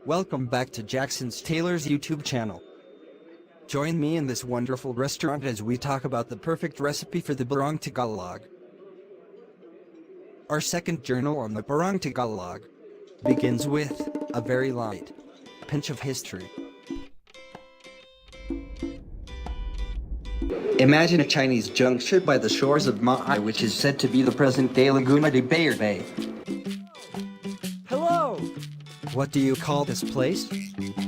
Welcome back to Jackson's Tailor's YouTube channel. Join me in this wonderful restaurant as we talk about the perfect recipe for the Barong Tagalog. Our second journal on the Barong Tagalog begins with a very light pinch of history. Imagine a Chinese junction by the shores of Maai, which is said to be the present-day Laguna de Bay. Hello! What do you call this place?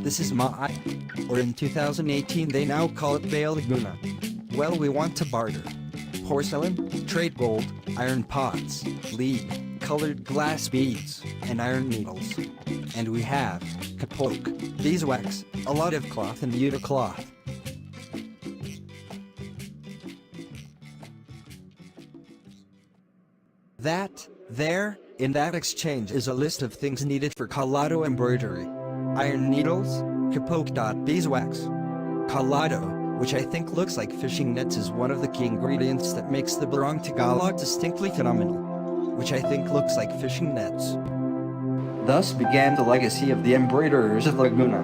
This is Maai, or in 2018 they now call it Bay Laguna. Well, we want to barter porcelain, trade gold, iron pots, lead, colored glass beads, and iron needles. And we have kapok, beeswax, a lot of cloth and Utah cloth. That, there, in that exchange is a list of things needed for Calado embroidery. Iron needles, kapok. Beeswax. Calado, which I think looks like fishing nets, is one of the key ingredients that makes the Barong Tagalog distinctly phenomenal, which I think looks like fishing nets. Thus began the legacy of the embroiderers of Laguna.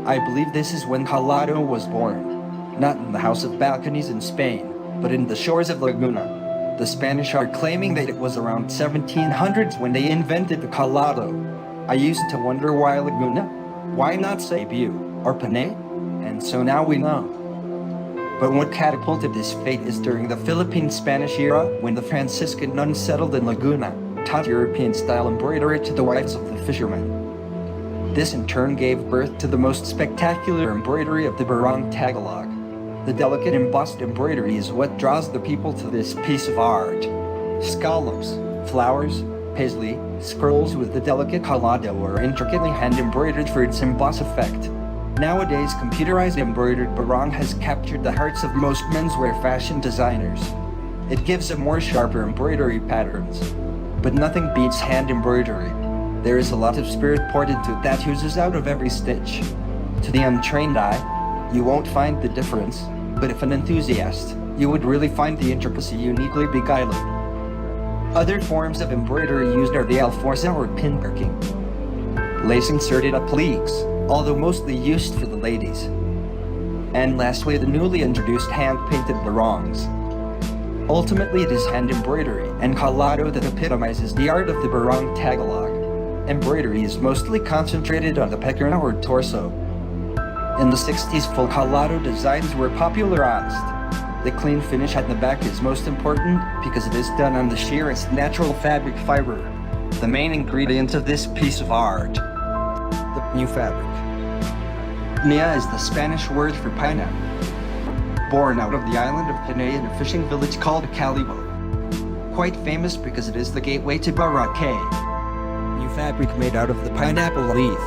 I believe this is when Calado was born, not in the House of Balconies in Spain, but in the shores of Laguna. The Spanish are claiming that it was around 1700s when they invented the Calado. I used to wonder why Laguna? Why not Cebu or Panay? And so now we know. But what catapulted this fate is during the Philippine-Spanish era, when the Franciscan nuns settled in Laguna, taught European-style embroidery to the wives of the fishermen. This in turn gave birth to the most spectacular embroidery of the Barong Tagalog. The delicate embossed embroidery is what draws the people to this piece of art. Scallops, flowers, paisley, scrolls with the delicate calado are intricately hand-embroidered for its emboss effect. Nowadays, computerized embroidered barong has captured the hearts of most menswear fashion designers. It gives a more sharper embroidery patterns. But nothing beats hand embroidery. There is a lot of spirit poured into it that oozes out of every stitch. To the untrained eye, you won't find the difference. But if an enthusiast, you would really find the intricacy uniquely beguiling. Other forms of embroidery used are the alforza or pinworking, lace inserted appliques, although mostly used for the ladies, and lastly the newly introduced hand-painted barongs. Ultimately, it is hand embroidery and calado that epitomizes the art of the Barong Tagalog. Embroidery is mostly concentrated on the pecorino or torso. In the 60s, full calado designs were popularized. The clean finish at the back is most important because it is done on the sheerest natural fabric fiber, the main ingredient of this piece of art. The new fabric. Nia is the Spanish word for pineapple. Born out of the island of Panay in a fishing village called Calado. Quite famous because it is the gateway to Boracay. New fabric made out of the pineapple leaf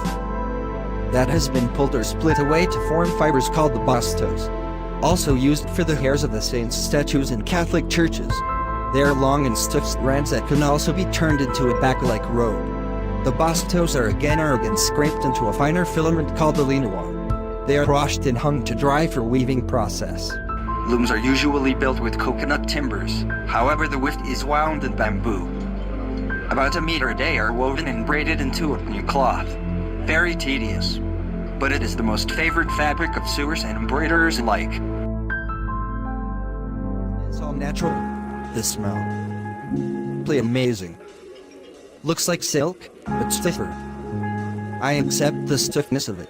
that has been pulled or split away to form fibers called the bastos, also used for the hairs of the saints' statues in Catholic churches. They are long and stiff strands that can also be turned into a back-like robe. The bastos are again scraped into a finer filament called the linawan. They are washed and hung to dry for weaving process. Looms are usually built with coconut timbers, however the width is wound in bamboo. About a meter a day are woven and braided into a new cloth. Very tedious, but it is the most favorite fabric of sewers and embroiderers alike. It's all natural. The smell. Really amazing. Looks like silk, but stiffer. I accept the stiffness of it,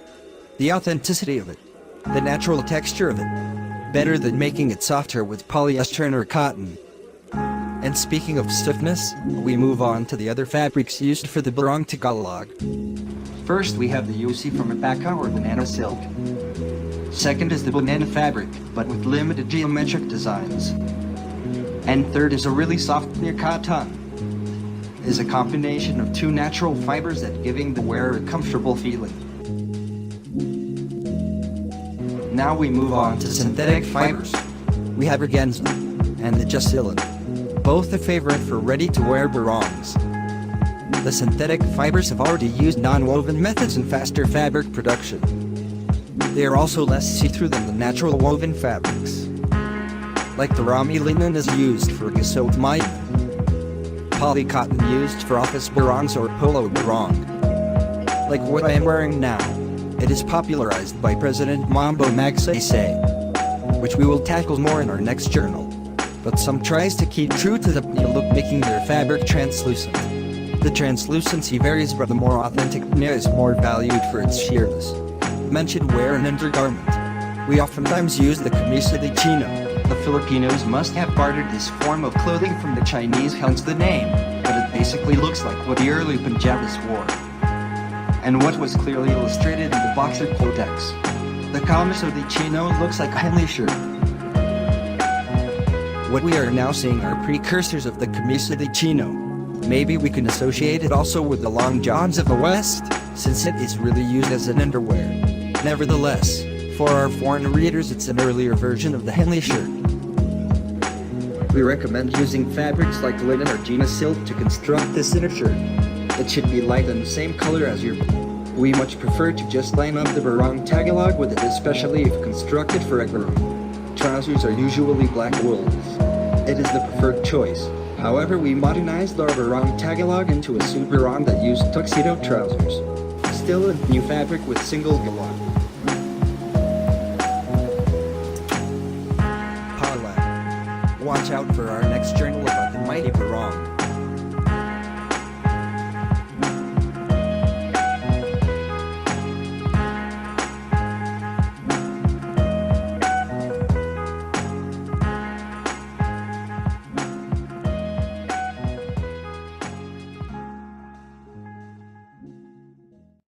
the authenticity of it, the natural texture of it, better than making it softer with polyester or cotton. And speaking of stiffness, we move on to the other fabrics used for the Barong Tagalog. First, we have the UC from alpaca or banana silk. Second is the banana fabric, but with limited geometric designs. And third is a really soft near cotton. It is a combination of two natural fibers that giving the wearer a comfortable feeling. Now we move on to synthetic fibers. We have organza and the jasilin, both a favorite for ready-to-wear barongs. The synthetic fibers have already used non-woven methods in faster fabric production. They are also less see-through than the natural woven fabrics. Like the Rami linen is used for gasot mayan, poly cotton used for office barongs or polo barong. like what I am wearing now. It is popularized by President Mambo Magsaysay, which we will tackle more in our next journal. But some tries to keep true to the PNA look, making their fabric translucent. The translucency varies, but the more authentic PNA is more valued for its sheerness. Mention wear and undergarment. We oftentimes use the camisa de chino. The Filipinos must have bartered this form of clothing from the Chinese, hence the name, but it basically looks like what the early Punjabis wore, and what was clearly illustrated in the boxer codex. The camisa de chino looks like a Henley shirt. What we are now seeing are precursors of the camisa de chino. Maybe we can associate it also with the long johns of the West, since it is really used as an underwear. Nevertheless, for our foreign readers, it's an earlier version of the Henley shirt. We recommend using fabrics like linen or Gina silk to construct this inner shirt. It should be light and the same color as your. We much prefer to just line up the Barong Tagalog with it, especially if constructed for a girl. Trousers are usually black wools. It is the preferred choice. However, we modernized our Barong Tagalog into a suit barong that used tuxedo trousers. Still a new fabric with single galon. Watch out for our next journal about the mighty Barong.